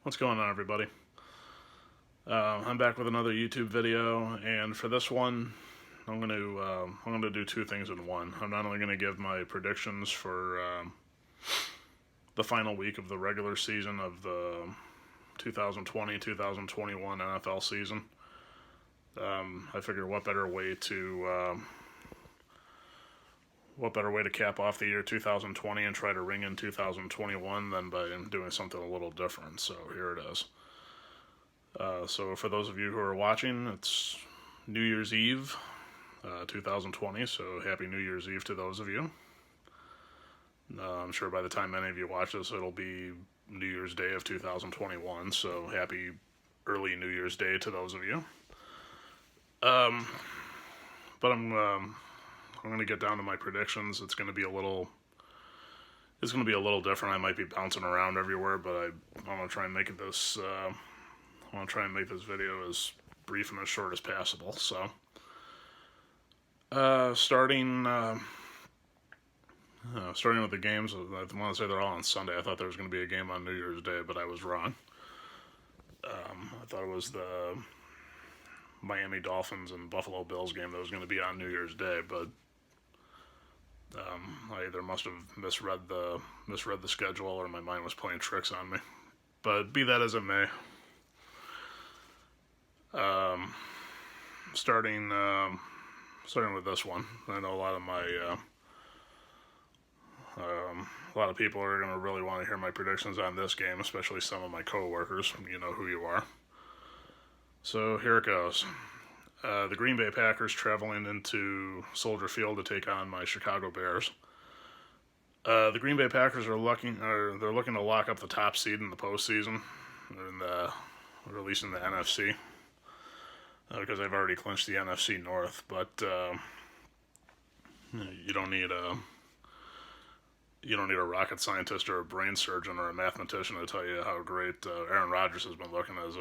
What's going on, everybody? I'm back with another YouTube video, and for this one, I'm gonna do two things in one. I'm not only gonna give my predictions for the final week of the regular season of the 2020-2021 NFL season. I figure what better way to cap off the year 2020 and try to ring in 2021 than by doing something a little different. So here it is. So for those of you who are watching, it's New Year's Eve, 2020, so Happy New Year's Eve to those of you. I'm sure by the time many of you watch this, it'll be New Year's Day of 2021, so happy early New Year's Day to those of you. But I'm going to get down to my predictions. It's going to be a little different. I might be bouncing around everywhere, but I want to try and make this video as brief and as short as possible. So, starting with the games, I want to say they're all on Sunday. I thought there was going to be a game on New Year's Day, but I was wrong. I thought it was the Miami Dolphins and Buffalo Bills game that was going to be on New Year's Day, but I either must have misread the schedule or my mind was playing tricks on me. But be that as it may, starting with this one, I know a lot of people are going to really want to hear my predictions on this game, especially some of my coworkers. You know who you are. So here it goes. The Green Bay Packers traveling into Soldier Field to take on my Chicago Bears. The Green Bay Packers are looking to lock up the top seed in the postseason, or at least in the NFC, because they've already clinched the NFC North. But you don't need a rocket scientist or a brain surgeon or a mathematician to tell you how great Aaron Rodgers has been looking as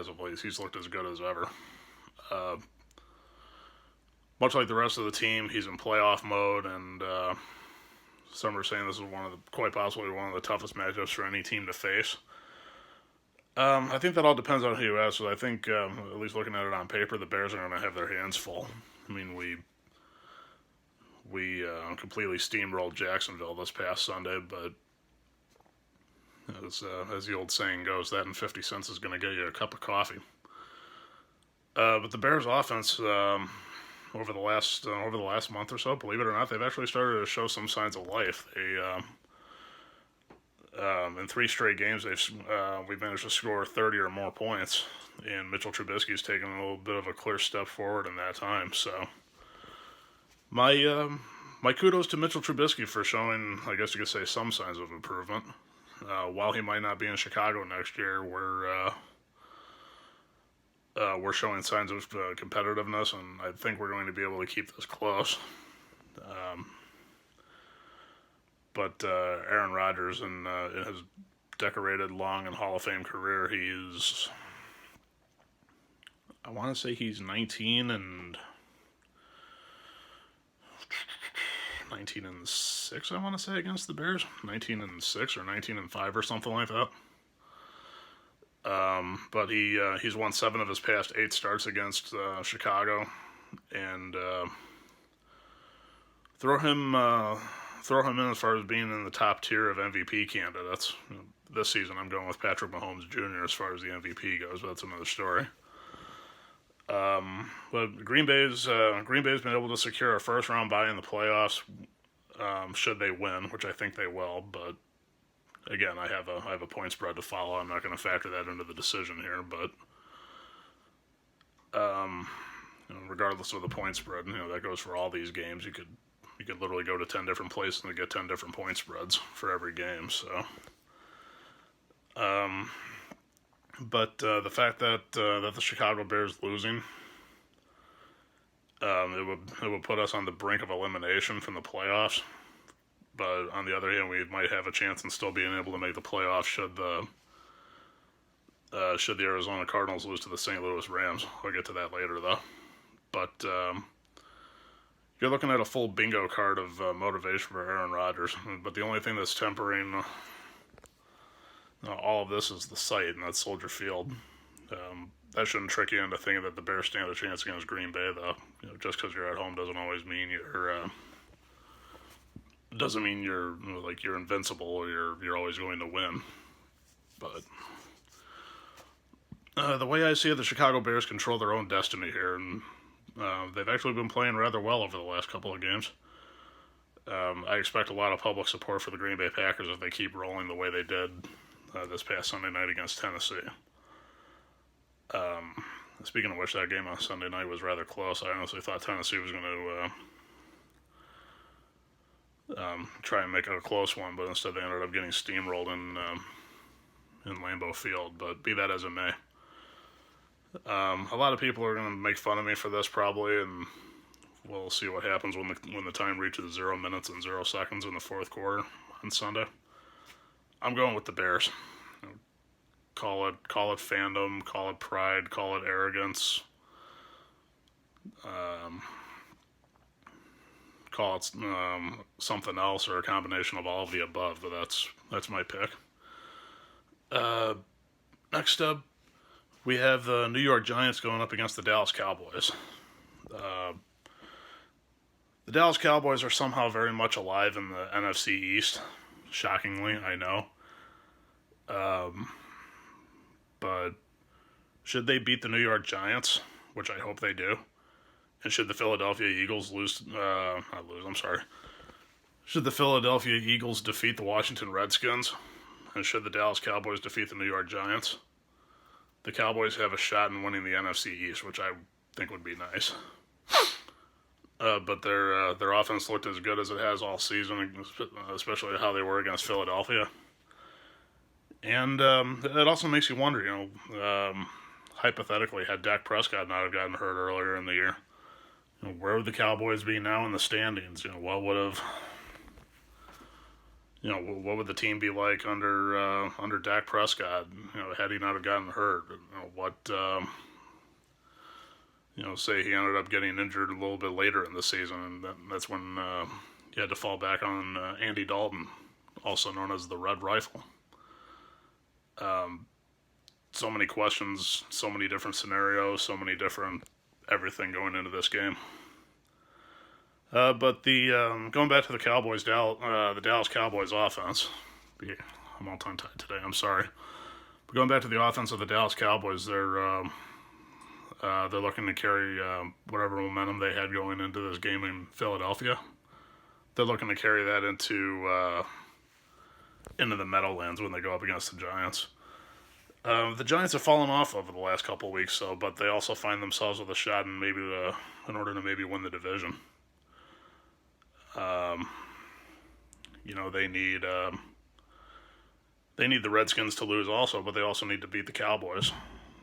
of late. He's looked as good as ever. Much like the rest of the team, he's in playoff mode, and some are saying this is quite possibly one of the toughest matchups for any team to face. I think that all depends on who you ask. So I think, at least looking at it on paper, the Bears are going to have their hands full. I mean, we completely steamrolled Jacksonville this past Sunday, but as the old saying goes, that and 50 cents is going to get you a cup of coffee. But the Bears' offense, over the last month or so, believe it or not, they've actually started to show some signs of life. In 3 straight games, we've managed to score 30 or more points, and Mitchell Trubisky's taken a little bit of a clear step forward in that time. So, my kudos to Mitchell Trubisky for showing, I guess you could say, some signs of improvement. While he might not be in Chicago next year, we're showing signs of competitiveness, and I think we're going to be able to keep this close. But Aaron Rodgers, in his decorated, long, and Hall of Fame career, I want to say he's 19 and 6. I want to say against the Bears, 19 and 6 or 19 and 5 or something like that. But he's won 7 of his past 8 starts against Chicago, and throw him in as far as being in the top tier of MVP candidates. This season, I'm going with Patrick Mahomes Jr. as far as the MVP goes, but that's another story. But Green Bay's been able to secure a first-round bye in the playoffs, should they win, which I think they will, but again, I have a point spread to follow. I'm not going to factor that into the decision here, but regardless of the point spread, that goes for all these games. You could literally go to 10 different places and get 10 different point spreads for every game. So, but the fact that the Chicago Bears losing, it would put us on the brink of elimination from the playoffs. But on the other hand, we might have a chance in still being able to make the playoffs should the Arizona Cardinals lose to the St. Louis Rams. I'll get to that later, though. But you're looking at a full bingo card of motivation for Aaron Rodgers. But the only thing that's tempering all of this is the site, and that's Soldier Field. That shouldn't trick you into thinking that the Bears stand a chance against Green Bay, though. Just because you're at home doesn't always mean you're invincible or you're always going to win. But the way I see it, the Chicago Bears control their own destiny here, and they've actually been playing rather well over the last couple of games. I expect a lot of public support for the Green Bay Packers if they keep rolling the way they did this past Sunday night against Tennessee. Speaking of which, that game on Sunday night was rather close. I honestly thought Tennessee was going to try and make it a close one, but instead they ended up getting steamrolled in Lambeau Field. But be that as it may, a lot of people are going to make fun of me for this probably, and we'll see what happens when the time reaches 0 minutes and 0 seconds in the fourth quarter on Sunday. I'm going with the Bears. Call it fandom, call it pride, call it arrogance, call it something else, or a combination of all of the above. But that's my pick. Next up, we have the New York Giants going up against the Dallas Cowboys. The Dallas Cowboys are somehow very much alive in the NFC East. Shockingly, I know. But should they beat the New York Giants, which I hope they do, and should the Philadelphia Eagles should the Philadelphia Eagles defeat the Washington Redskins, and should the Dallas Cowboys defeat the New York Giants, the Cowboys have a shot in winning the NFC East, which I think would be nice. But their offense looked as good as it has all season, especially how they were against Philadelphia. And it also makes you wonder, hypothetically, had Dak Prescott not have gotten hurt earlier in the year, where would the Cowboys be now in the standings? What would the team be like under Dak Prescott? Had he not have gotten hurt? Say he ended up getting injured a little bit later in the season, and that's when you had to fall back on Andy Dalton, also known as the Red Rifle. So many questions, so many different scenarios, so many different everything going into this game. But going back to the the Dallas Cowboys offense, I'm all tongue-tied today, I'm sorry. But going back to the offense of the Dallas Cowboys, they're looking to carry whatever momentum they had going into this game in Philadelphia. They're looking to carry that into the Meadowlands when they go up against the Giants. The Giants have fallen off over the last couple of weeks, but they also find themselves with a shot in in order to maybe win the division. They need the Redskins to lose also, but they also need to beat the Cowboys.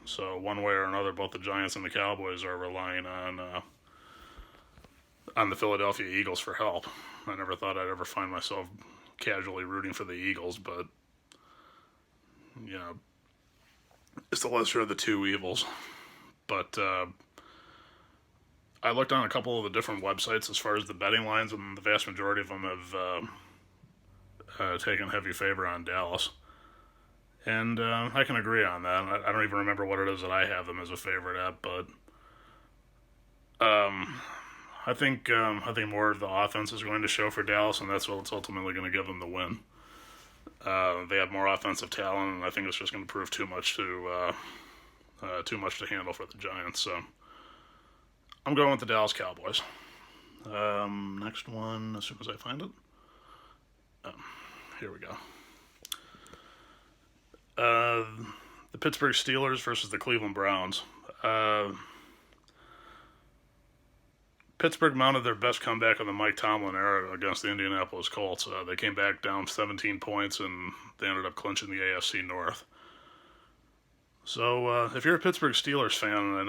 So one way or another, both the Giants and the Cowboys are relying on the Philadelphia Eagles for help. I never thought I'd ever find myself casually rooting for the Eagles, but it's the lesser of the two evils. But I looked on a couple of the different websites as far as the betting lines, and the vast majority of them have taken heavy favor on Dallas. And I can agree on that. I don't even remember what it is that I have them as a favorite at, but I think more of the offense is going to show for Dallas, and that's what's ultimately going to give them the win. They have more offensive talent, and I think it's just going to prove too much to handle for the Giants. So I'm going with the Dallas Cowboys. Next one, as soon as I find it. Here we go. The Pittsburgh Steelers versus the Cleveland Browns. Pittsburgh mounted their best comeback of the Mike Tomlin era against the Indianapolis Colts. They came back down 17 points, and they ended up clinching the AFC North. So if you're a Pittsburgh Steelers fan, and I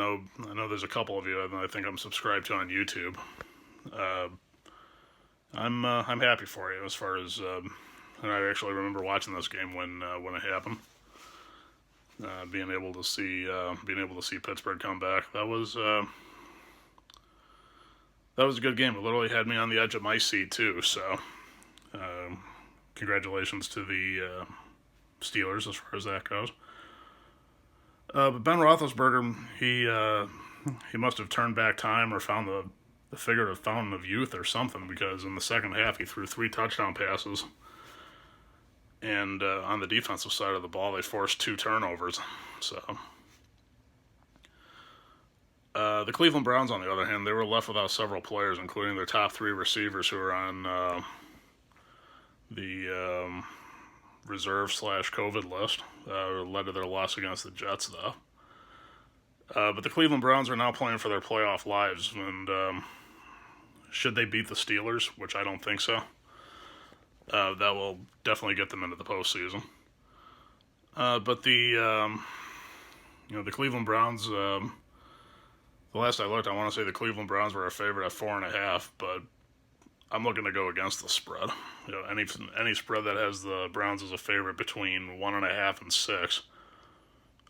know there's a couple of you, and I think I'm subscribed to on YouTube, I'm happy for you as far as, and I actually remember watching this game when it happened. Being able to see Pittsburgh come back, that was a good game. It literally had me on the edge of my seat too. So, congratulations to the Steelers as far as that goes. But Ben Roethlisberger, he must have turned back time or found the figurative fountain of youth or something, because in the second half he threw 3 touchdown passes. And on the defensive side of the ball, they forced 2 turnovers. So the Cleveland Browns, on the other hand, they were left without several players, including their top 3 receivers who are on the reserve/COVID list, led to their loss against the Jets, though. But the Cleveland Browns are now playing for their playoff lives, and should they beat the Steelers, which I don't think so, that will definitely get them into the postseason. But the Cleveland Browns, the last I looked, I want to say the Cleveland Browns were a favorite at 4.5, but I'm looking to go against the spread. Any spread that has the Browns as a favorite between 1.5 and 6,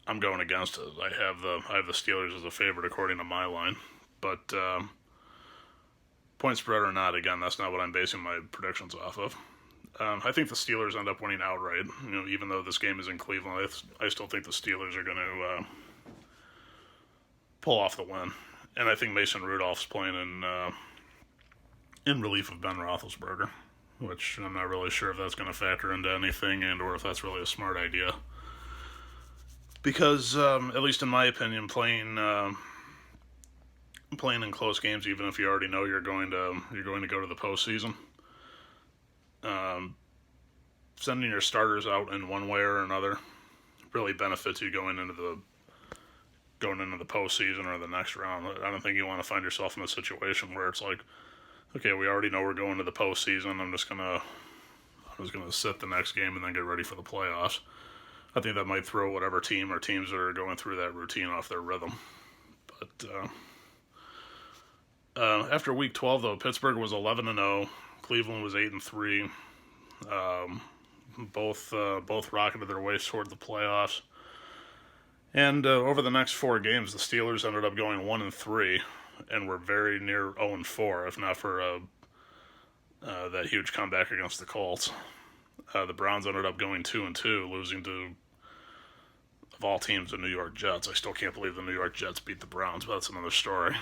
I'm going against it. I have the Steelers as a favorite according to my line, but point spread or not, again, that's not what I'm basing my predictions off of. I think the Steelers end up winning outright. Even though this game is in Cleveland, I still think the Steelers are going to pull off the win, and I think Mason Rudolph's playing in relief of Ben Roethlisberger, which I'm not really sure if that's going to factor into anything and or if that's really a smart idea. Because, at least in my opinion, playing in close games, even if you already know you're going to go to the postseason, sending your starters out in one way or another really benefits you going into the postseason or the next round. I don't think you want to find yourself in a situation where it's like, okay, we already know we're going to the postseason. I'm just gonna sit the next game and then get ready for the playoffs. I think that might throw whatever team or teams that are going through that routine off their rhythm. But after Week 12, though, Pittsburgh was 11-0, Cleveland was 8-3. Both rocketed their way toward the playoffs. And over the next 4 games, the Steelers ended up going 1-3 and were very near 0-4, if not for that huge comeback against the Colts. The Browns ended up going 2-2, losing to, of all teams, the New York Jets. I still can't believe the New York Jets beat the Browns, but that's another story.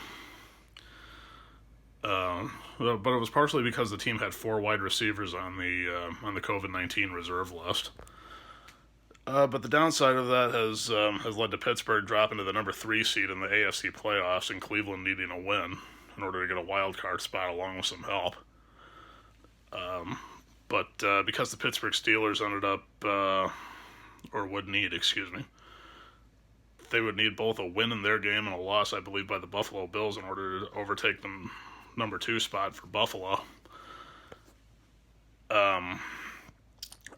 But it was partially because the team had 4 wide receivers on the COVID-19 reserve list. But the downside of that has led to Pittsburgh dropping to the number 3 seed in the AFC playoffs and Cleveland needing a win in order to get a wild card spot along with some help. But because the Pittsburgh Steelers ended up, they would need both a win in their game and a loss, I believe, by the Buffalo Bills in order to overtake the number 2 spot for Buffalo.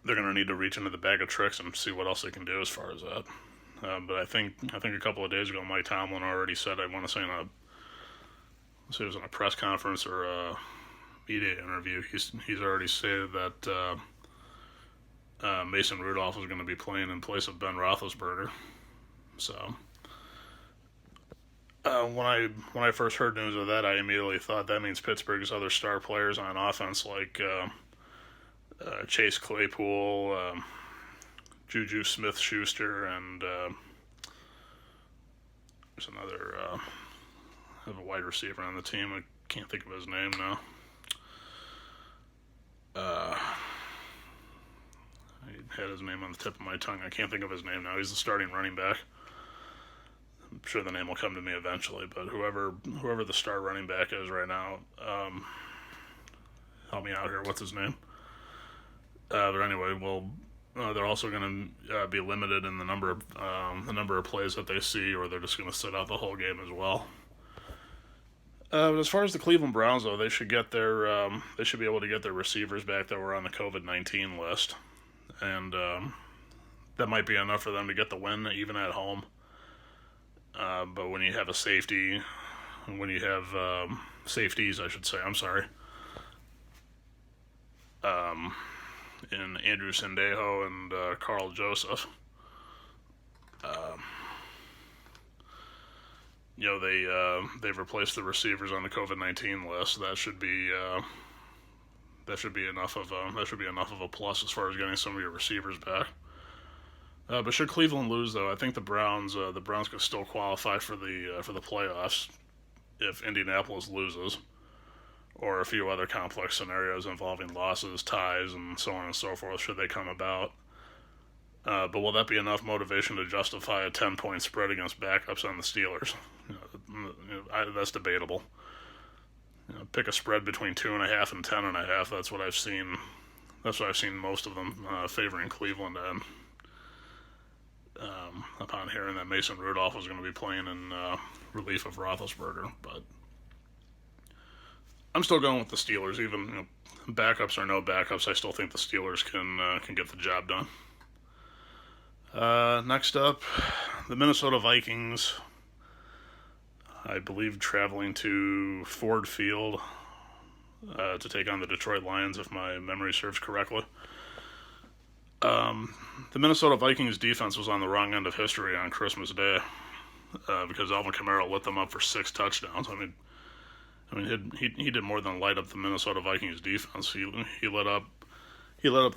They're going to need to reach into the bag of tricks and see what else they can do as far as that. But I think a couple of days ago, Mike Tomlin already said, I want to say it was in a press conference or a media interview, he's already stated that Mason Rudolph is going to be playing in place of Ben Roethlisberger. So when I first heard news of that, I immediately thought that means Pittsburgh's other star players on offense, like Chase Claypool, Juju Smith-Schuster, and there's another I have a wide receiver on the team. I can't think of his name now. I had his name on the tip of my tongue. I can't think of his name now. He's the starting running back. I'm sure the name will come to me eventually, but whoever the star running back is right now, help me out here. What's his name? But anyway, they're also going to be limited in the number of plays that they see, or they're just going to sit out the whole game as well. But as far as the Cleveland Browns, though, they should be able to get their receivers back that were on the COVID-19 list, and that might be enough for them to get the win, even at home. But when you have a safety, safeties, I should say, I'm sorry, in Andrew Sendejo and Carl Joseph, they've replaced the receivers on the COVID-19 list. That should be enough of a plus as far as getting some of your receivers back. But should Cleveland lose, though, I think the Browns could still qualify for the playoffs if Indianapolis loses, or a few other complex scenarios involving losses, ties, and so on and so forth should they come about. But will that be enough motivation to justify a 10-point spread against backups on the Steelers? That's debatable. Pick a spread between 2.5 and 10.5. That's what I've seen. That's what I've seen most of them favoring Cleveland in. Upon hearing that Mason Rudolph was going to be playing in relief of Roethlisberger, but I'm still going with the Steelers. Even backups or no backups, I still think the Steelers can get the job done. Next up, the Minnesota Vikings. I believe traveling to Ford Field to take on the Detroit Lions, if my memory serves correctly. The Minnesota Vikings defense was on the wrong end of history on Christmas Day because Alvin Kamara lit them up for 6 touchdowns. I mean, he did more than light up the Minnesota Vikings defense. He lit up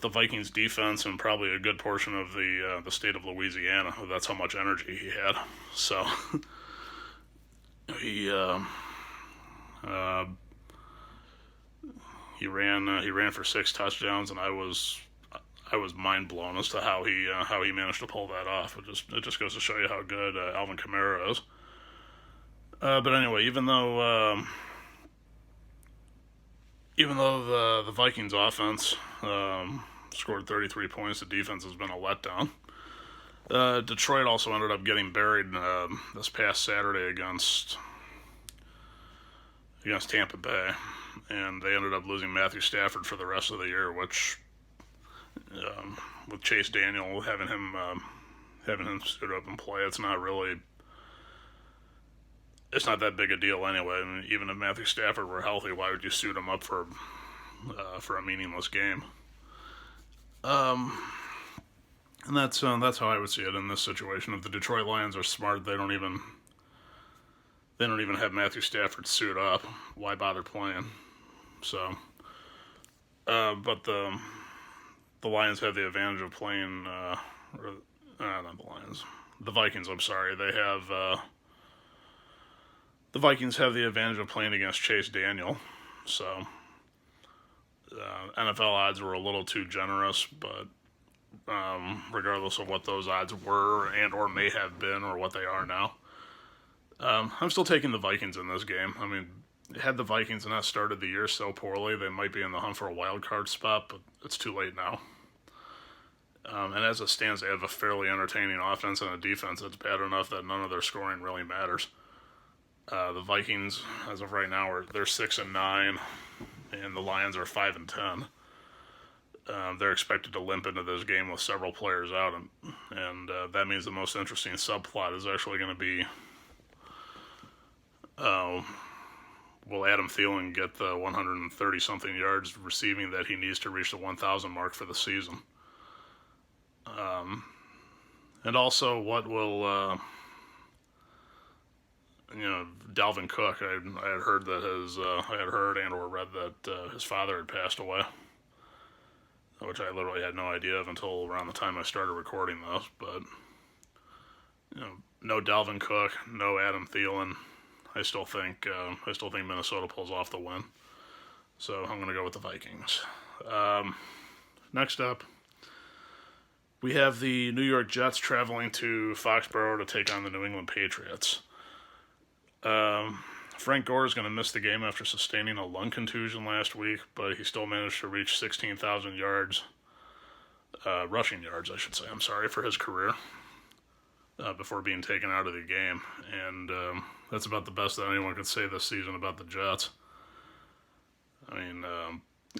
the Vikings defense and probably a good portion of the state of Louisiana. That's how much energy he had. So he ran for 6 touchdowns, and I was mind blown as to how he managed to pull that off. It just goes to show you how good Alvin Kamara is. But anyway, even though the Vikings offense scored 33 points, the defense has been a letdown. Detroit also ended up getting buried this past Saturday against Tampa Bay, and they ended up losing Matthew Stafford for the rest of the year, which with Chase Daniel having him suit up and play, it's not that big a deal anyway. I mean, even if Matthew Stafford were healthy, why would you suit him up for a meaningless game? And that's how I would see it in this situation. If the Detroit Lions are smart, they don't even have Matthew Stafford suit up. Why bother playing? So, but the Lions have the advantage of playing, not the Lions, the Vikings. I'm sorry, the Vikings have the advantage of playing against Chase Daniel. So, NFL odds were a little too generous, but regardless of what those odds were and or may have been or what they are now, I'm still taking the Vikings in this game. I mean, had the Vikings not started the year so poorly, they might be in the hunt for a wild card spot, but it's too late now. And as it stands, they have a fairly entertaining offense and a defense that's bad enough that none of their scoring really matters. The Vikings, as of right now, they're 6-9, and the Lions are 5-10. They're expected to limp into this game with several players out, and that means the most interesting subplot is actually going to be, will Adam Thielen get the 130-something yards receiving that he needs to reach the 1,000 mark for the season? And also, what will, Dalvin Cook, I had heard that I had heard and or read that his father had passed away, which I literally had no idea of until around the time I started recording this. But no Dalvin Cook, no Adam Thielen. I still think Minnesota pulls off the win. So I'm going to go with the Vikings. Next up, we have the New York Jets traveling to Foxborough to take on the New England Patriots. Frank Gore is going to miss the game after sustaining a lung contusion last week, but he still managed to reach 16,000 yards, rushing yards, I should say, for his career, before being taken out of the game. And that's about the best that anyone could say this season about the Jets. I mean,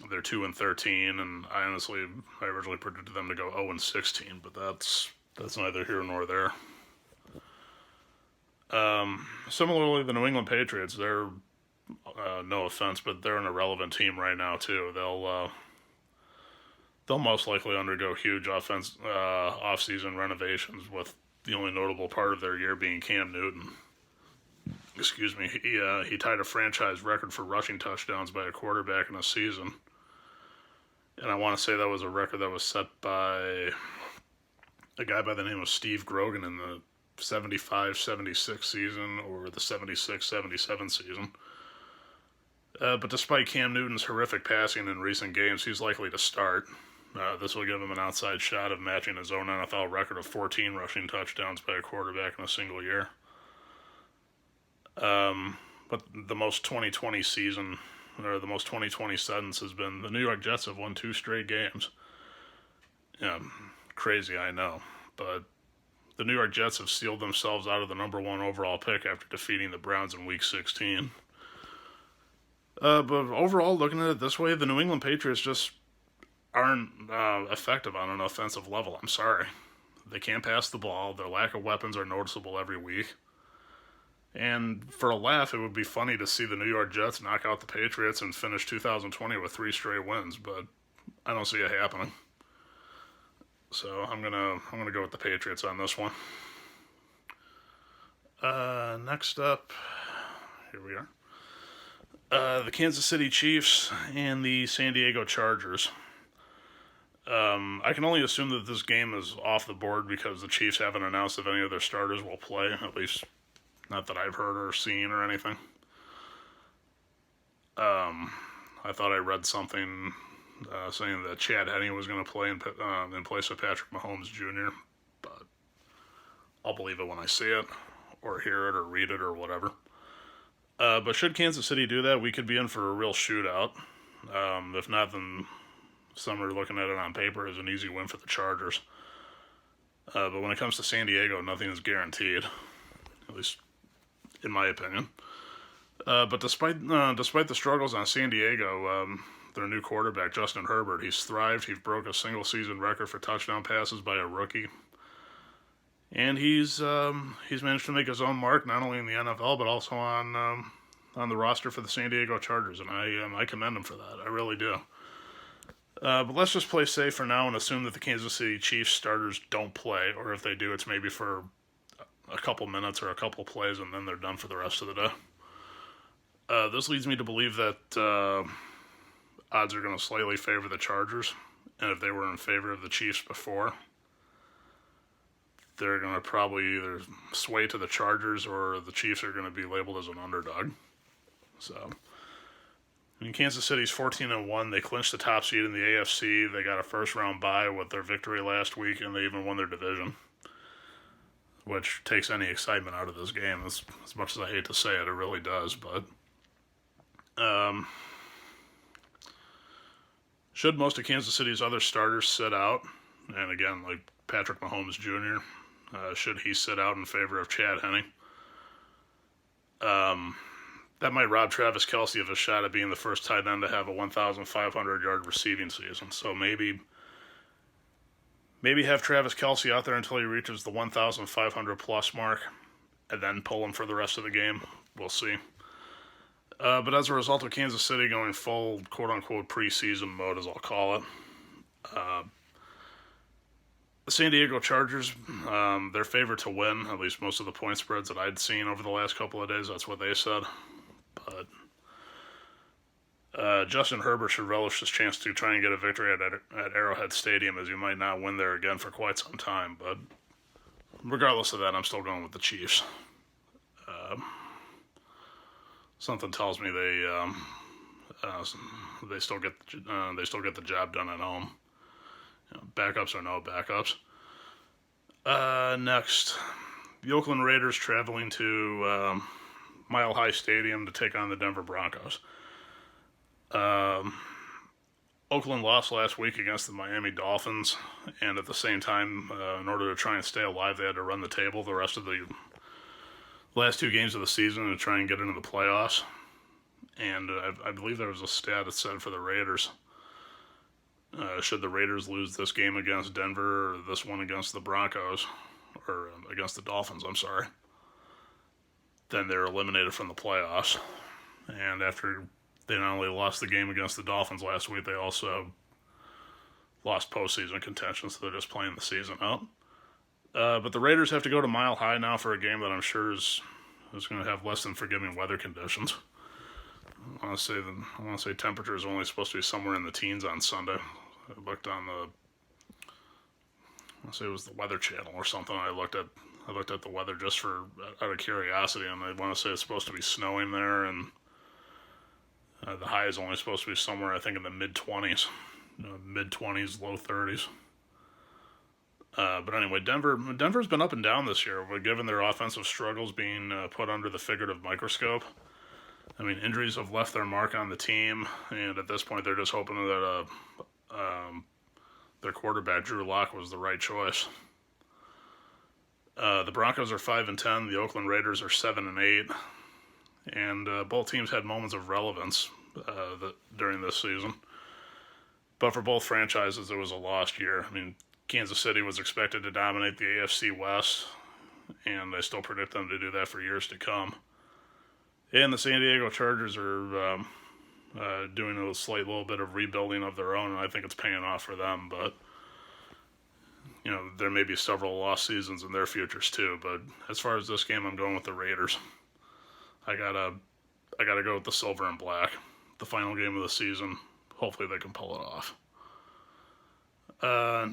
they're 2-13, and I originally predicted them to go 0-16, but that's neither here nor there. Similarly, the New England Patriots, they're, no offense, but they're an irrelevant team right now, too. They'll most likely undergo huge off-season renovations, with the only notable part of their year being Cam Newton. Excuse me. He tied a franchise record for rushing touchdowns by a quarterback in a season. And I want to say that was a record that was set by a guy by the name of Steve Grogan in the 75-76 season or the 76-77 season. But despite Cam Newton's horrific passing in recent games, he's likely to start. This will give him an outside shot of matching his own NFL record of 14 rushing touchdowns by a quarterback in a single year. But the most 2020 season, or the most 2020 sentence has been the New York Jets have won 2 straight games. Yeah, crazy, I know. But the New York Jets have sealed themselves out of the number 1 overall pick after defeating the Browns in Week 16. But overall, looking at it this way, the New England Patriots just aren't effective on an offensive level. I'm sorry. They can't pass the ball. Their lack of weapons are noticeable every week. And for a laugh, it would be funny to see the New York Jets knock out the Patriots and finish 2020 with 3 straight wins, but I don't see it happening. So I'm gonna go with the Patriots on this one. Next up, here we are. The Kansas City Chiefs and the San Diego Chargers. I can only assume that this game is off the board because the Chiefs haven't announced if any of their starters will play, at least not that I've heard or seen or anything. I thought I read something saying that Chad Henne was going to play in place of Patrick Mahomes Jr., but I'll believe it when I see it, or hear it, or read it, or whatever. But should Kansas City do that, we could be in for a real shootout. If not, then some are looking at it on paper as an easy win for the Chargers. But when it comes to San Diego, nothing is guaranteed, at least in my opinion. But despite the struggles on San Diego, their new quarterback, Justin Herbert, he's thrived. He broke a single-season record for touchdown passes by a rookie. And he's managed to make his own mark, not only in the NFL, but also on the roster for the San Diego Chargers, and I commend him for that. I really do. But let's just play safe for now and assume that the Kansas City Chiefs starters don't play, or if they do, it's maybe for a couple minutes or a couple plays, and then they're done for the rest of the day. This leads me to believe that odds are going to slightly favor the Chargers, and if they were in favor of the Chiefs before, they're going to probably either sway to the Chargers or the Chiefs are going to be labeled as an underdog. So, in Kansas City's 14-1, they clinched the top seed in the AFC. They got a first-round bye with their victory last week, and they even won their division, which takes any excitement out of this game. As much as I hate to say it, it really does. But should most of Kansas City's other starters sit out, and again, like Patrick Mahomes Jr., should he sit out in favor of Chad Henne? That might rob Travis Kelce of a shot at being the first tight end to have a 1,500-yard receiving season. So maybe have Travis Kelce out there until he reaches the 1,500-plus mark, and then pull him for the rest of the game. We'll see. But as a result of Kansas City going full quote-unquote preseason mode, as I'll call it, the San Diego Chargers, they're favored to win, at least most of the point spreads that I'd seen over the last couple of days, that's what they said. But Justin Herbert should relish his chance to try and get a victory at Arrowhead Stadium, as you might not win there again for quite some time. But regardless of that, I'm still going with the Chiefs. Something tells me they still get the job done at home. Backups or no backups. Next, the Oakland Raiders traveling to Mile High Stadium to take on the Denver Broncos. Oakland lost last week against the Miami Dolphins, and at the same time, in order to try and stay alive, they had to run the table the rest of the last 2 games of the season to try and get into the playoffs. And I believe there was a stat that said for the Raiders, should the Raiders lose this game against Denver or this one against the Broncos, or against the Dolphins, I'm sorry, then they're eliminated from the playoffs. And after they not only lost the game against the Dolphins last week, they also lost postseason contention, so they're just playing the season out. But the Raiders have to go to Mile High now for a game that I'm sure is going to have less than forgiving weather conditions. I want to say temperature is only supposed to be somewhere in the teens on Sunday. I looked on let's say it was the Weather Channel or something. I looked at the weather just for out of curiosity, and I want to say it's supposed to be snowing there, and the high is only supposed to be somewhere, I think, in the mid-20s, mid-20s, low 30s. But anyway, Denver's been up and down this year, but given their offensive struggles being put under the figurative microscope. I mean, injuries have left their mark on the team, and at this point, they're just hoping that their quarterback Drew Lock was the right choice. The Broncos are 5-10. The Oakland Raiders are 7-8, and both teams had moments of relevance during this season. But for both franchises, it was a lost year. I mean, Kansas City was expected to dominate the AFC West, and I still predict them to do that for years to come. And the San Diego Chargers are doing a slight little bit of rebuilding of their own, and I think it's paying off for them. But there may be several lost seasons in their futures too. But as far as this game, I'm going with the Raiders. I gotta go with the silver and black. The final game of the season. Hopefully they can pull it off.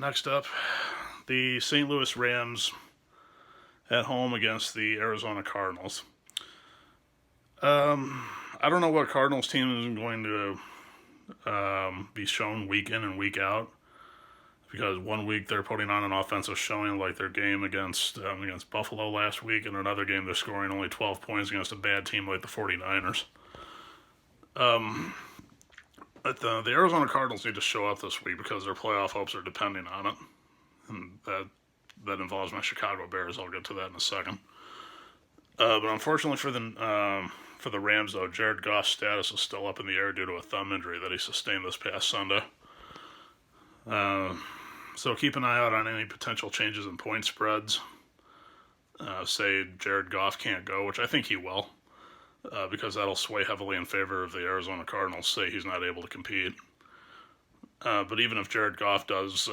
Next up, the St. Louis Rams at home against the Arizona Cardinals. I don't know what Cardinals team is going to be shown week in and week out, because one week they're putting on an offensive showing like their game against Buffalo last week, and another game they're scoring only 12 points against a bad team like the 49ers. But the Arizona Cardinals need to show up this week because their playoff hopes are depending on it, and that involves my Chicago Bears. I'll get to that in a second. But unfortunately for the Rams, though, Jared Goff's status is still up in the air due to a thumb injury that he sustained this past Sunday. So keep an eye out on any potential changes in point spreads. Say Jared Goff can't go, which I think he will, because that'll sway heavily in favor of the Arizona Cardinals, say he's not able to compete. But even if Jared Goff does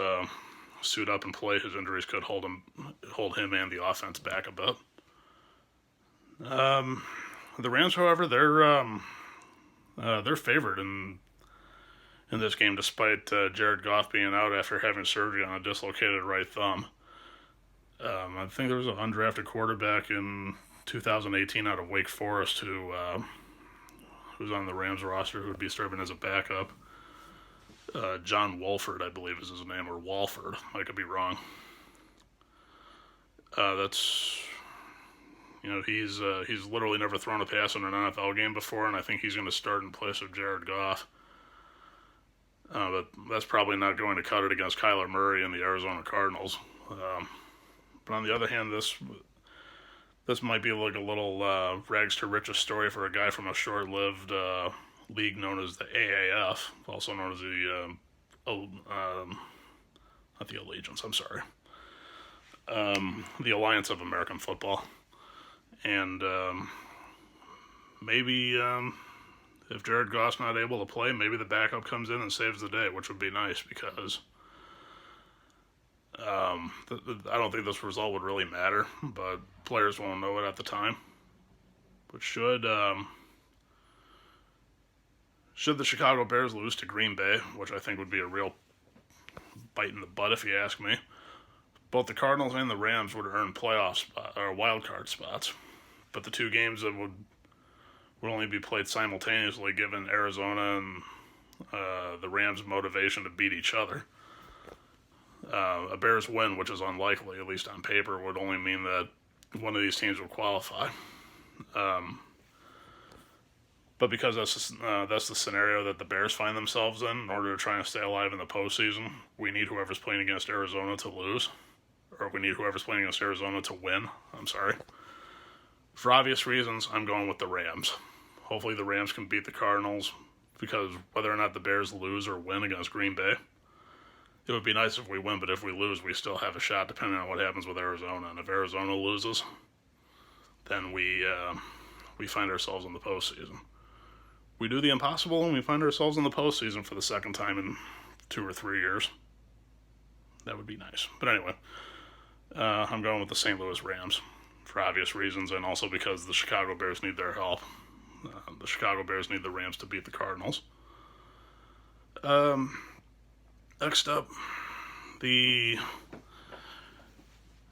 suit up and play, his injuries could hold him and the offense back a bit. The Rams, however, they're favored in this game, despite Jared Goff being out after having surgery on a dislocated right thumb. I think there was an undrafted quarterback in 2018 out of Wake Forest who's on the Rams roster who would be serving as a backup. John Wolford, I believe is his name, or Walford. I could be wrong. He's literally never thrown a pass in an NFL game before, and I think he's going to start in place of Jared Goff. But that's probably not going to cut it against Kyler Murray and the Arizona Cardinals. But on the other hand, this might be like a little rags to riches story for a guy from a short-lived league known as the AAF, also known as not the Allegiance, I'm sorry. The Alliance of American Football. And maybe if Jared Goff's not able to play, maybe the backup comes in and saves the day, which would be nice, because I don't think this result would really matter, but players won't know it at the time. But should the Chicago Bears lose to Green Bay, which I think would be a real bite in the butt if you ask me, both the Cardinals and the Rams would earn wild card spots. But the two games that would only be played simultaneously, given Arizona and the Rams' motivation to beat each other. A Bears win, which is unlikely, at least on paper, would only mean that one of these teams would qualify. But because that's the scenario that the Bears find themselves in order to try and stay alive in the postseason, we need whoever's playing against Arizona to lose. Or we need whoever's playing against Arizona to win. I'm sorry. For obvious reasons, I'm going with the Rams. Hopefully the Rams can beat the Cardinals, because whether or not the Bears lose or win against Green Bay, it would be nice if we win, but if we lose, we still have a shot depending on what happens with Arizona. And if Arizona loses, then we find ourselves in the postseason. We do the impossible and we find ourselves in the postseason for the second time in 2 or 3 years. That would be nice. But anyway, I'm going with the St. Louis Rams for obvious reasons, and also because the Chicago Bears need their help. The Chicago Bears need the Rams to beat the Cardinals. Next up, the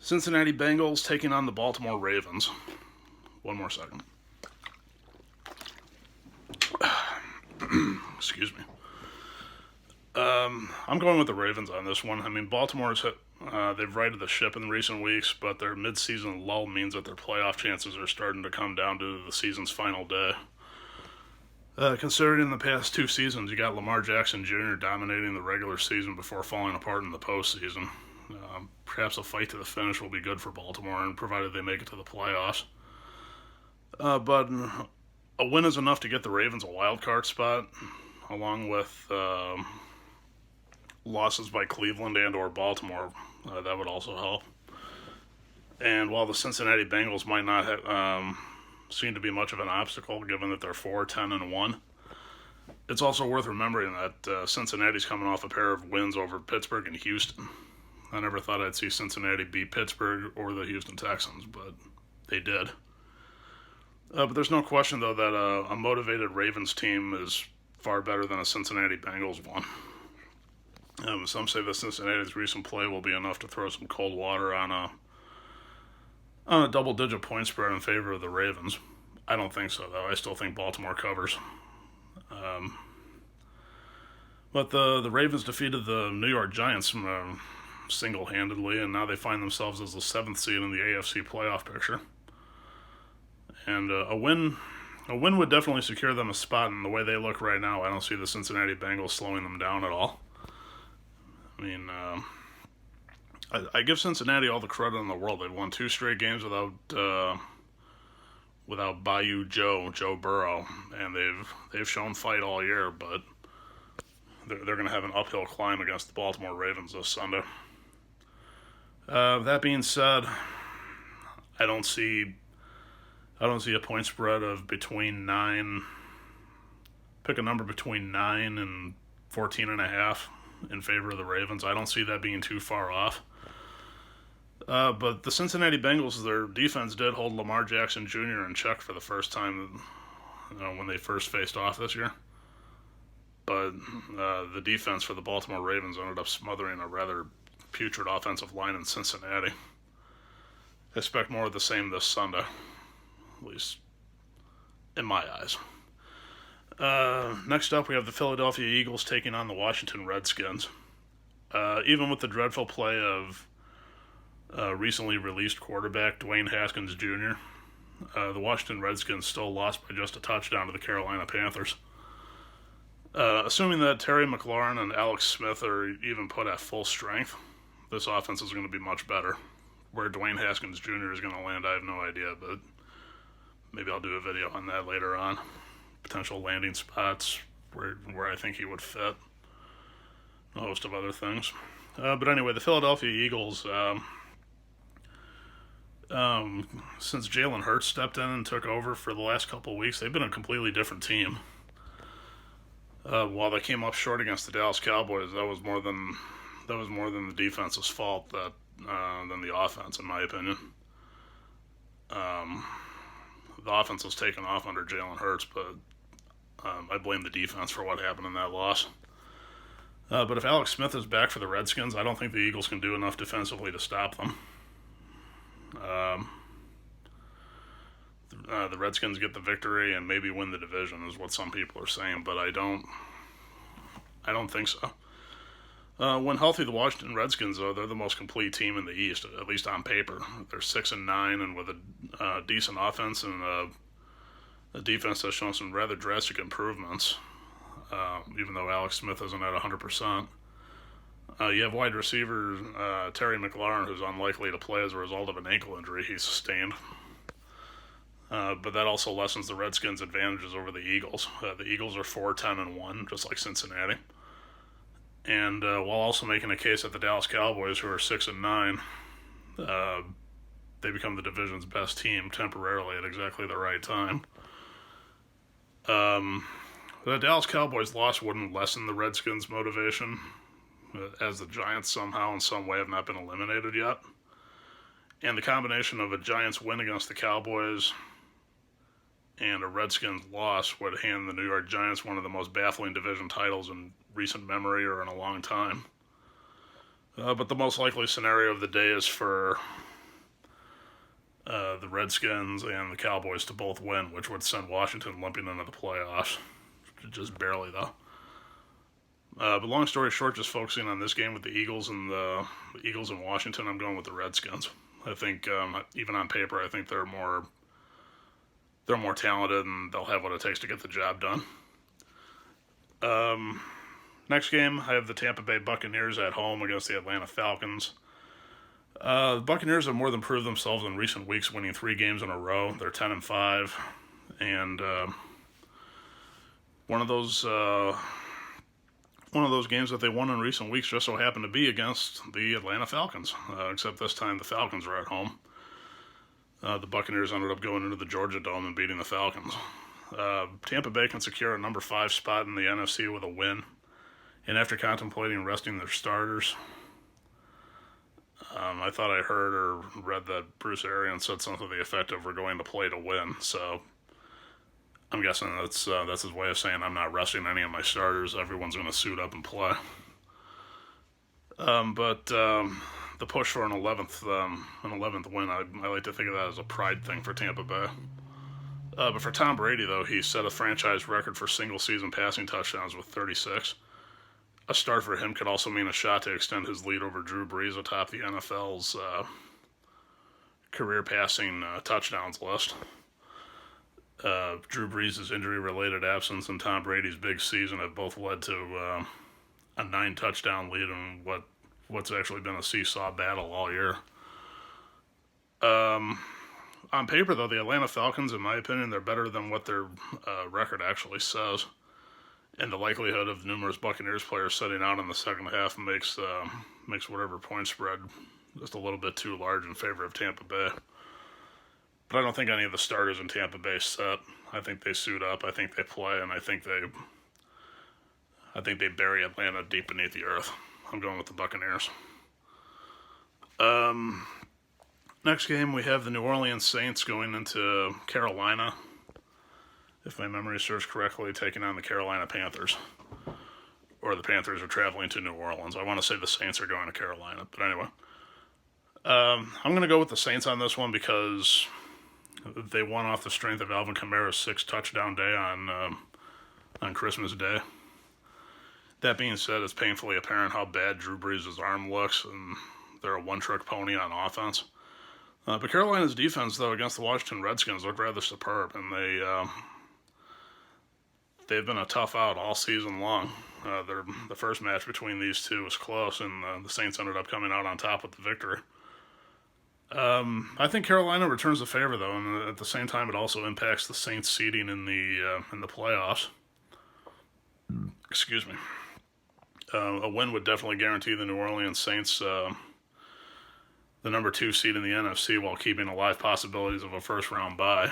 Cincinnati Bengals taking on the Baltimore Ravens. One more second. Excuse me. I'm going with the Ravens on this one. I mean, Baltimore's they've righted the ship in recent weeks, but their mid-season lull means that their playoff chances are starting to come down to the season's final day. Considering the past 2 seasons, you got Lamar Jackson Jr. dominating the regular season before falling apart in the postseason. Perhaps a fight to the finish will be good for Baltimore, and provided they make it to the playoffs. But a win is enough to get the Ravens a wild card spot, along with losses by Cleveland and or Baltimore. That would also help. And while the Cincinnati Bengals might not seem to be much of an obstacle, given that they're 4-10-1, it's also worth remembering that Cincinnati's coming off a pair of wins over Pittsburgh and Houston. I never thought I'd see Cincinnati beat Pittsburgh or the Houston Texans, but they did. But there's no question, though, that a motivated Ravens team is far better than a Cincinnati Bengals one. Some say that Cincinnati's recent play will be enough to throw some cold water on a double-digit point spread in favor of the Ravens. I don't think so, though. I still think Baltimore covers. But the Ravens defeated the New York Giants single-handedly, and now they find themselves as the 7th seed in the AFC playoff picture. And a win would definitely secure them a spot, and the way they look right now, I don't see the Cincinnati Bengals slowing them down at all. I mean, I give Cincinnati all the credit in the world. They've won 2 straight games without Bayou Joe Burrow, and they've shown fight all year, but they're going to have an uphill climb against the Baltimore Ravens this Sunday. That being said, I don't see a point spread of between 9. Pick a number between 9 and 14.5 in favor of the Ravens. I don't see that being too far off. But the Cincinnati Bengals, their defense did hold Lamar Jackson Jr. in check for the first time when they first faced off this year. But the defense for the Baltimore Ravens ended up smothering a rather putrid offensive line in Cincinnati. I expect more of the same this Sunday, at least in my eyes. Next up, we have the Philadelphia Eagles taking on the Washington Redskins. Even with the dreadful play of recently released quarterback Dwayne Haskins Jr., the Washington Redskins still lost by just a touchdown to the Carolina Panthers. Assuming that Terry McLaurin and Alex Smith are even put at full strength, this offense is going to be much better. Where Dwayne Haskins Jr. is going to land, I have no idea, but maybe I'll do a video on that later on. Potential landing spots where I think he would fit. A host of other things. But anyway, the Philadelphia Eagles, since Jalen Hurts stepped in and took over for the last couple of weeks, they've been a completely different team. While they came up short against the Dallas Cowboys, that was more than the defense's fault than the offense, in my opinion. The offense was taken off under Jalen Hurts, but I blame the defense for what happened in that loss. But if Alex Smith is back for the Redskins, I don't think the Eagles can do enough defensively to stop them. The Redskins get the victory and maybe win the division is what some people are saying, but I don't think so. When healthy, the Washington Redskins, though, they're the most complete team in the East, at least on paper. They're 6-9, and with a decent offense and a defense that's shown some rather drastic improvements, even though Alex Smith isn't at 100%. You have wide receiver Terry McLaurin, who's unlikely to play as a result of an ankle injury he sustained. But that also lessens the Redskins' advantages over the Eagles. The Eagles are 4-10-1, just like Cincinnati. And while also making a case at the Dallas Cowboys, who are 6-9, they become the division's best team temporarily at exactly the right time. The Dallas Cowboys' loss wouldn't lessen the Redskins' motivation, as the Giants somehow in some way have not been eliminated yet. And the combination of a Giants win against the Cowboys and a Redskins loss would hand the New York Giants one of the most baffling division titles in recent memory or in a long time. But the most likely scenario of the day is for the Redskins and the Cowboys to both win, which would send Washington limping into the playoffs. Just barely, though. But long story short, just focusing on this game with the Eagles and Washington, I'm going with the Redskins. I think even on paper, I think they're more talented and they'll have what it takes to get the job done. Next game, I have the Tampa Bay Buccaneers at home against the Atlanta Falcons. The Buccaneers have more than proved themselves in recent weeks, winning 3 games in a row. They're 10-5, and one of those games that they won in recent weeks just so happened to be against the Atlanta Falcons, except this time the Falcons were at home. The Buccaneers ended up going into the Georgia Dome and beating the Falcons. Tampa Bay can secure a number 5 spot in the NFC with a win, and after contemplating resting their starters, I thought I heard or read that Bruce Arians said something to the effect of "we're going to play to win." So I'm guessing that's his way of saying I'm not resting any of my starters. Everyone's going to suit up and play. But the push for an 11th win, I like to think of that as a pride thing for Tampa Bay. But for Tom Brady, though, he set a franchise record for single-season passing touchdowns with 36. A start for him could also mean a shot to extend his lead over Drew Brees atop the NFL's career passing touchdowns list. Drew Brees' injury-related absence and Tom Brady's big season have both led to a 9-touchdown lead in what's actually been a seesaw battle all year. On paper, though, the Atlanta Falcons, in my opinion, they're better than what their record actually says. And the likelihood of numerous Buccaneers players setting out in the second half makes whatever point spread just a little bit too large in favor of Tampa Bay. But I don't think any of the starters in Tampa Bay set. I think they suit up. I think they play, and I think they bury Atlanta deep beneath the earth. I'm going with the Buccaneers. Next game, we have the New Orleans Saints going into Carolina, if my memory serves correctly, taking on the Carolina Panthers. Or the Panthers are traveling to New Orleans. I want to say the Saints are going to Carolina, but anyway. I'm going to go with the Saints on this one because they won off the strength of Alvin Kamara's 6-touchdown day on Christmas Day. That being said, it's painfully apparent how bad Drew Brees' arm looks, and they're a one-trick pony on offense. But Carolina's defense, though, against the Washington Redskins looked rather superb, and they've been a tough out all season long. The first match between these two was close, and the Saints ended up coming out on top with the victory. I think Carolina returns the favor, though, and at the same time, it also impacts the Saints' seeding in the playoffs. Excuse me. A win would definitely guarantee the New Orleans Saints the number 2 seed in the NFC while keeping alive possibilities of a first-round bye,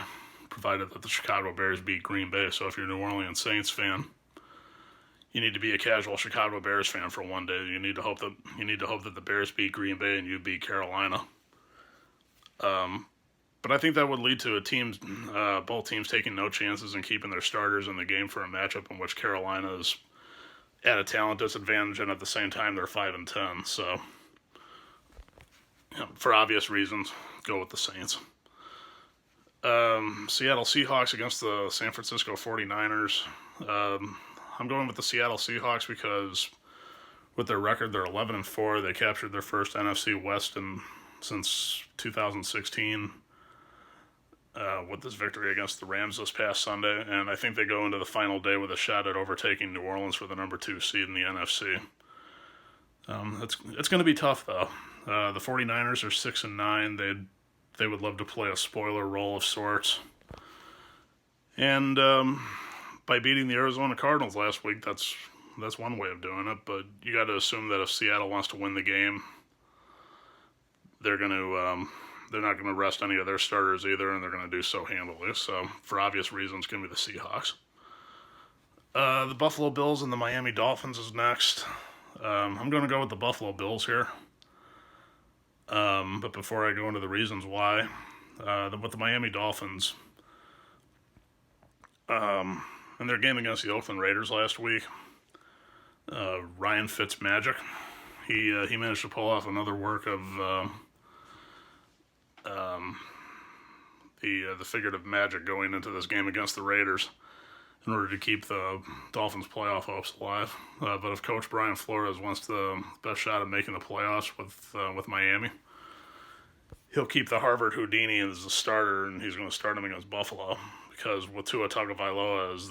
provided that the Chicago Bears beat Green Bay. So if you're a New Orleans Saints fan, you need to be a casual Chicago Bears fan for one day. You need to hope that the Bears beat Green Bay and you beat Carolina. But I think that would lead to both teams taking no chances and keeping their starters in the game for a matchup in which Carolina is at a talent disadvantage, and at the same time they're 5-10. So, for obvious reasons, go with the Saints. Seattle Seahawks against the San Francisco 49ers. I'm going with the Seattle Seahawks because with their record, they're 11-4. They captured their first NFC West since 2016 with this victory against the Rams this past Sunday, and I think they go into the final day with a shot at overtaking New Orleans for the number 2 seed in the NFC. It's going to be tough, though. The 49ers are 6-9. They would love to play a spoiler role of sorts. And by beating the Arizona Cardinals last week, that's one way of doing it. But you got to assume that if Seattle wants to win the game, they're not going to rest any of their starters either, and they're going to do so handily. So for obvious reasons, it's going to be the Seahawks. The Buffalo Bills and the Miami Dolphins is next. I'm going to go with the Buffalo Bills here. But before I go into the reasons why, with the Miami Dolphins, in their game against the Oakland Raiders last week, Ryan Fitzmagic, he managed to pull off another work of the figurative magic going into this game against the Raiders in order to keep the Dolphins' playoff hopes alive. But if Coach Brian Flores wants the best shot at making the playoffs with Miami, he'll keep the Harvard Houdini as the starter, and he's going to start him against Buffalo, because with Tua Tagovailoa as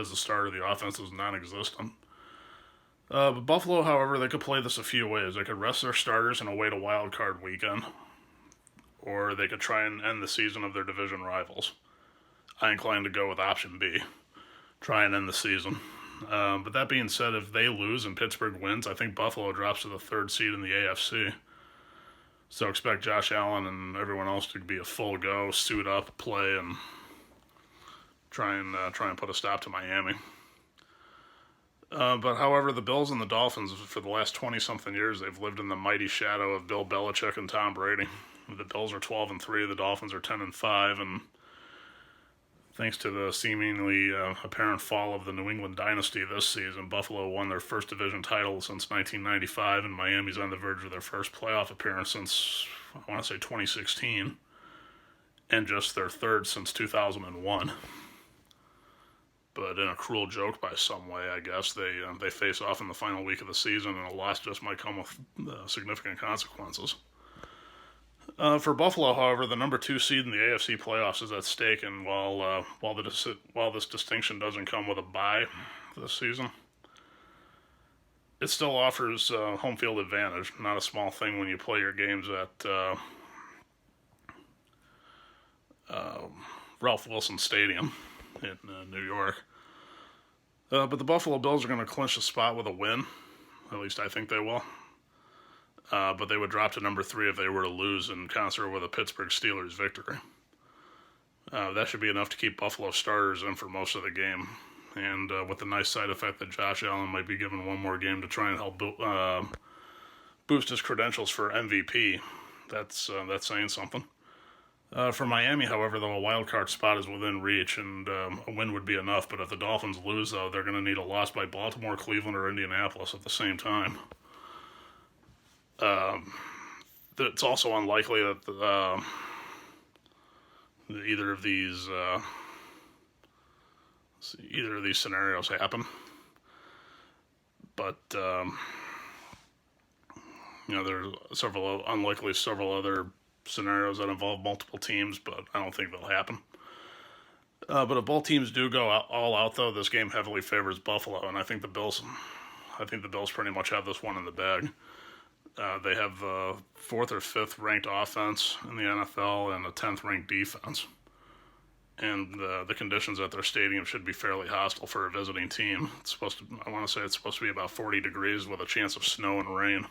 the starter, the offense is non-existent. But Buffalo, however, they could play this a few ways. They could rest their starters and await a wild card weekend, or they could try and end the season of their division rivals. I incline to go with option B, try and end the season. But that being said, if they lose and Pittsburgh wins, I think Buffalo drops to the 3rd seed in the AFC. So expect Josh Allen and everyone else to be a full go, suit up, play, and try and put a stop to Miami. But however, the Bills and the Dolphins, for the last 20-something years, they've lived in the mighty shadow of Bill Belichick and Tom Brady. The Bills are 12-3, the Dolphins are 10-5, and thanks to the seemingly apparent fall of the New England dynasty this season, Buffalo won their first division title since 1995, and Miami's on the verge of their first playoff appearance since, I want to say, 2016, and just their 3rd since 2001. But in a cruel joke by some way, I guess, they face off in the final week of the season, and a loss just might come with significant consequences. For Buffalo, however, the number 2 seed in the AFC playoffs is at stake, and while this distinction doesn't come with a bye this season, it still offers home field advantage. Not a small thing when you play your games at Ralph Wilson Stadium in New York. But the Buffalo Bills are going to clinch the spot with a win. At least I think they will. But they would drop to number 3 if they were to lose in concert with a Pittsburgh Steelers victory. That should be enough to keep Buffalo starters in for most of the game. And with the nice side effect that Josh Allen might be given one more game to try and help boost his credentials for MVP. That's saying something. For Miami, however, though, a wild card spot is within reach, and a win would be enough. But if the Dolphins lose, though, they're going to need a loss by Baltimore, Cleveland, or Indianapolis at the same time. It's also unlikely that either of these scenarios happen. But there's several other scenarios that involve multiple teams, but I don't think they'll happen. But if both teams do go all out, though, this game heavily favors Buffalo, and I think the Bills pretty much have this one in the bag. They have the 4th or 5th ranked offense in the NFL and a 10th ranked defense. And the conditions at their stadium should be fairly hostile for a visiting team. I want to say it's supposed to be about 40 degrees with a chance of snow and rain,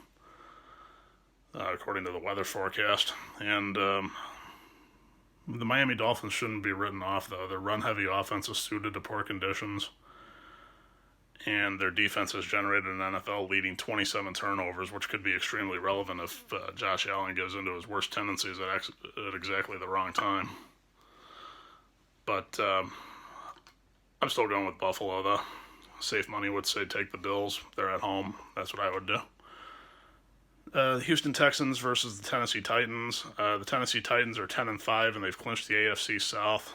according to the weather forecast. And the Miami Dolphins shouldn't be written off, though. Their run-heavy offense is suited to poor conditions, and their defense has generated an NFL-leading 27 turnovers, which could be extremely relevant if Josh Allen gives into his worst tendencies at exactly the wrong time. But I'm still going with Buffalo, though. Safe money would say take the Bills. They're at home. That's what I would do. Houston Texans versus the Tennessee Titans. The Tennessee Titans are 10-5, and they've clinched the AFC South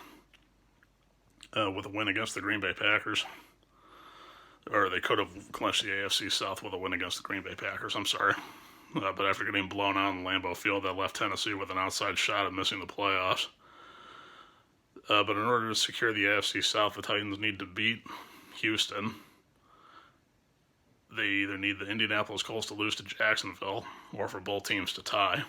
with a win against the Green Bay Packers. Or they could have clinched the AFC South with a win against the Green Bay Packers, I'm sorry. But after getting blown out in Lambeau Field, that left Tennessee with an outside shot at missing the playoffs. But in order to secure the AFC South, the Titans need to beat Houston. They either need the Indianapolis Colts to lose to Jacksonville or for both teams to tie.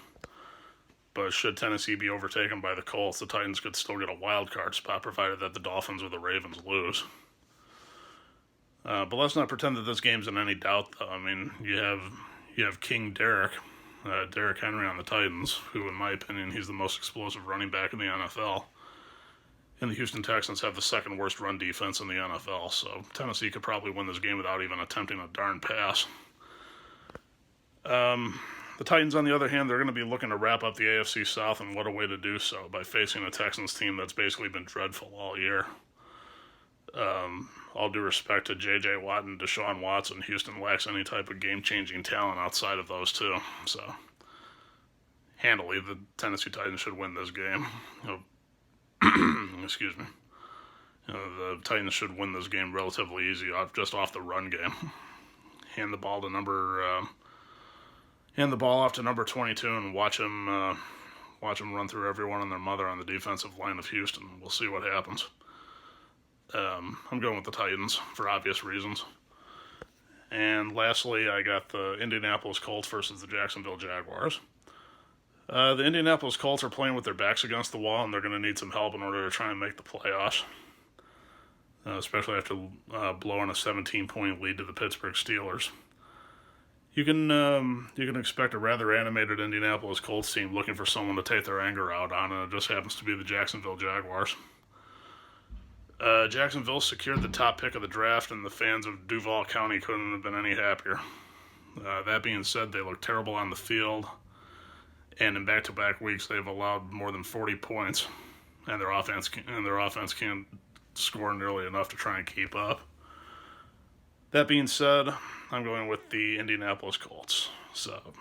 But should Tennessee be overtaken by the Colts, the Titans could still get a wild card spot, provided that the Dolphins or the Ravens lose. But let's not pretend that this game's in any doubt, though. I mean, you have King Derrick Henry on the Titans, who, in my opinion, he's the most explosive running back in the NFL. And the Houston Texans have the 2nd worst run defense in the NFL, so Tennessee could probably win this game without even attempting a darn pass. The Titans, on the other hand, they're going to be looking to wrap up the AFC South, and what a way to do so, by facing a Texans team that's basically been dreadful all year. All due respect to J.J. Watt and Deshaun Watson, Houston lacks any type of game-changing talent outside of those two. So handily. The Tennessee Titans should win this game. Excuse me. The Titans should win this game relatively easy, just off the run game. Hand the ball off to number 22 and watch him run through everyone and their mother on the defensive line of Houston. We'll see what happens. I'm going with the Titans for obvious reasons. And lastly, I got the Indianapolis Colts versus the Jacksonville Jaguars. The Indianapolis Colts are playing with their backs against the wall, and they're going to need some help in order to try and make the playoffs. Especially after blowing a 17-point lead to the Pittsburgh Steelers. You can expect a rather animated Indianapolis Colts team looking for someone to take their anger out on, and it just happens to be the Jacksonville Jaguars. Jacksonville secured the top pick of the draft, and the fans of Duval County couldn't have been any happier. That being said, they look terrible on the field, and in back-to-back weeks they've allowed more than 40 points, and their offense can't score nearly enough to try and keep up. That being said, I'm going with the Indianapolis Colts. So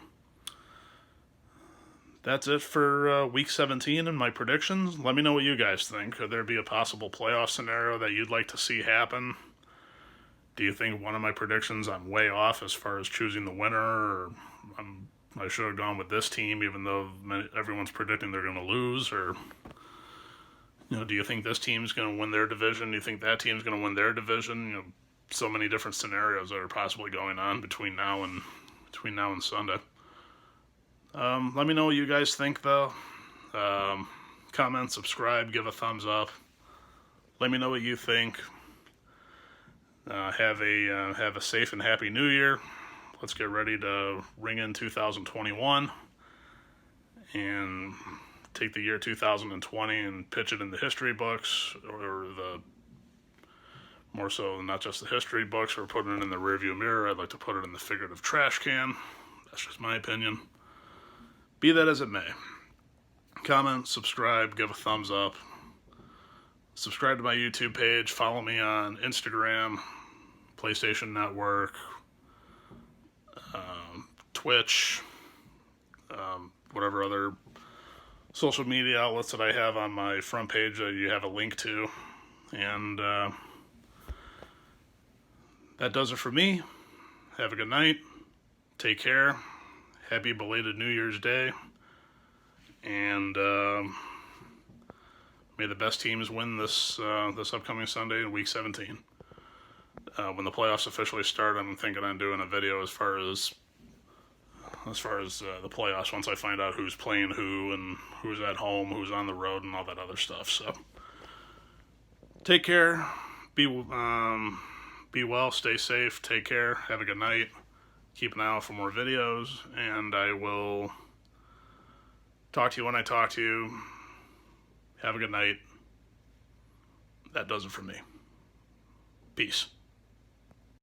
that's it for Week 17 and my predictions. Let me know what you guys think. Could there be a possible playoff scenario that you'd like to see happen? Do you think one of my predictions I'm way off as far as choosing the winner, or I should have gone with this team even though everyone's predicting they're going to lose? Or do you think this team's going to win their division? Do you think that team's going to win their division? So many different scenarios that are possibly going on between now and Sunday. Let me know what you guys think, though. Comment, subscribe, give a thumbs up. Let me know what you think. Have a safe and happy New Year. Let's get ready to ring in 2021 and take the year 2020 and pitch it in the history books, or more so not just the history books, or putting it in the rearview mirror. I'd like to put it in the figurative trash can. That's just my opinion. Be that as it may. Comment, subscribe, give a thumbs up. Subscribe to my YouTube page. Follow me on Instagram, PlayStation Network, Twitch, whatever other social media outlets that I have on my front page that you have a link to. And that does it for me. Have a good night. Take care. Happy belated New Year's Day. And may the best teams win this upcoming Sunday in Week 17. When the playoffs officially start, I'm thinking on doing a video as far as the playoffs, once I find out who's playing who and who's at home, who's on the road, and all that other stuff. So take care. Be well, stay safe, take care, have a good night, keep an eye out for more videos, and I will talk to you when I talk to you. Have a good night. That does it for me. Peace.